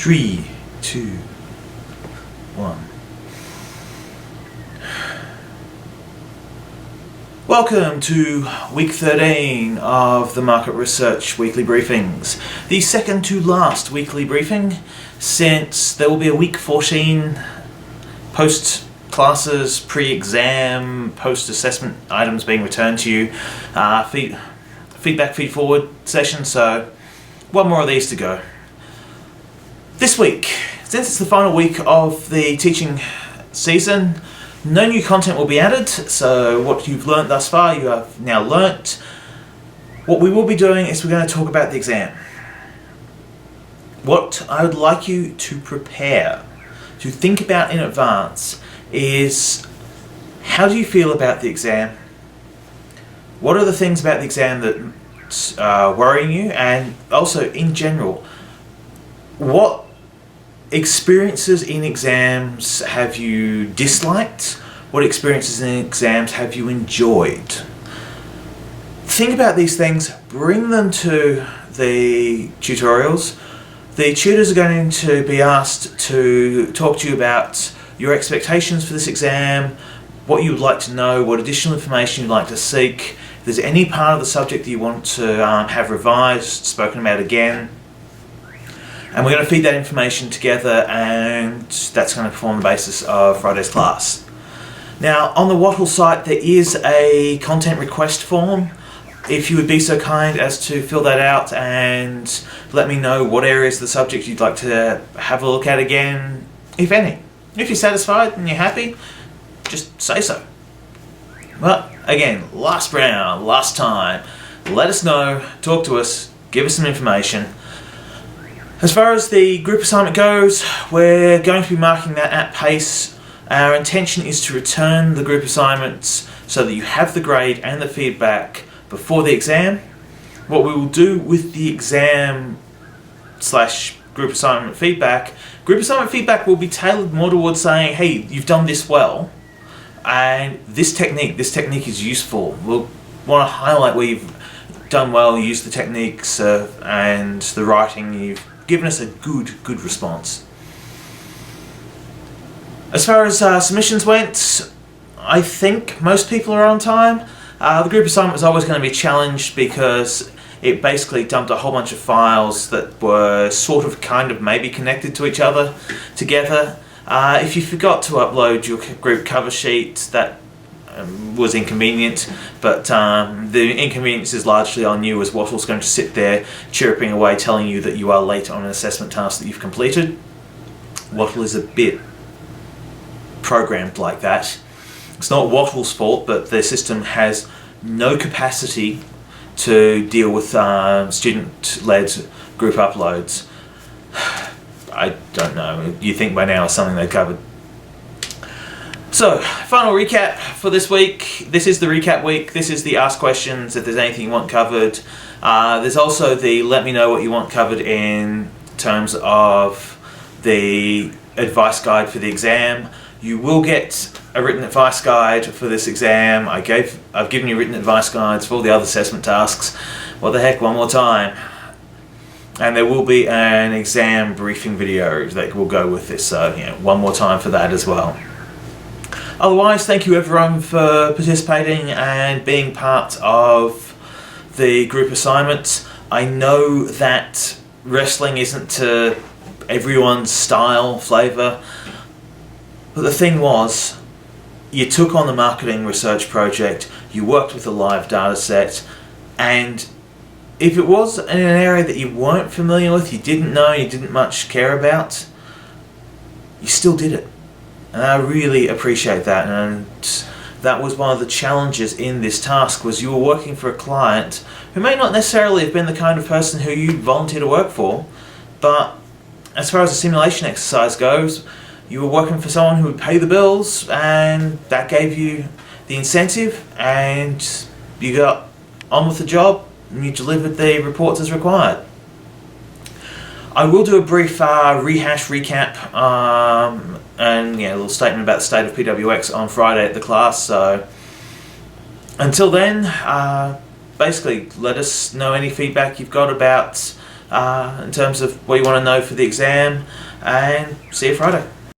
3, 2, 1. Welcome to week 13 of the Market Research Weekly Briefings. The second to last weekly briefing, since there will be a week 14 post-classes, pre-exam, post-assessment items being returned to you, feedback feed-forward session, so one more of these to go. This week, since it's the final week of the teaching season, no new content will be added, so what you've learnt thus far, you have now learnt. What we will be doing is we're going to talk about the exam. What I would like you to prepare, to think about in advance, is how do you feel about the exam? What are the things about the exam that are worrying you? And also, in general, what experiences in exams have you disliked? What experiences in exams have you enjoyed? Think about these things, bring them to the tutorials. The tutors are going to be asked to talk to you about your expectations for this exam, what you would like to know, what additional information you'd like to seek, if there's any part of the subject that you want to have revised, spoken about again. And we're going to feed that information together, and that's going to form the basis of Friday's class. Now, on the Wattle site there is a content request form. If you would be so kind as to fill that out and let me know what areas of the subject you'd like to have a look at again, if any. If you're satisfied and you're happy, just say so. But again, last round, last time, let us know, talk to us, give us some information. As far as the group assignment goes, we're going to be marking that at pace. Our intention is to return the group assignments so that you have the grade and the feedback before the exam. What we will do with the exam / group assignment feedback will be tailored more towards saying, hey, you've done this well, and this technique is useful. We'll want to highlight where you've done well, use the techniques and the writing. You've given us a good response. As far as submissions went, I think most people are on time. The group assignment was always going to be challenged because it basically dumped a whole bunch of files that were sort of maybe connected to each other together. If you forgot to upload your group cover sheet, that was inconvenient, but the inconvenience is largely on you, as Wattle's going to sit there chirping away telling you that you are late on an assessment task that you've completed. Wattle is a bit programmed like that. It's not Wattle's fault, but their system has no capacity to deal with student-led group uploads. I don't know, you think by now it's something they've covered. So, final recap for this week. This is the recap week. This is the ask questions if there's anything you want covered. There's also the let me know what you want covered in terms of the advice guide for the exam. You will get a written advice guide for this exam. I've given you written advice guides for all the other assessment tasks. What the heck, one more time. And there will be an exam briefing video that will go with this, so one more time for that as well. Otherwise, thank you everyone for participating and being part of the group assignments. I know that wrestling isn't to everyone's style, flavour, but the thing was, you took on the marketing research project, you worked with a live data set, and if it was in an area that you weren't familiar with, you didn't know, you didn't much care about, you still did it. And I really appreciate that, and that was one of the challenges in this task, was you were working for a client who may not necessarily have been the kind of person who you volunteer to work for, but as far as the simulation exercise goes, you were working for someone who would pay the bills, and that gave you the incentive, and you got on with the job, and you delivered the reports as required. I will do a brief recap and a little statement about the state of PWX on Friday at the class. So until then, basically let us know any feedback you've got about in terms of what you want to know for the exam, and see you Friday.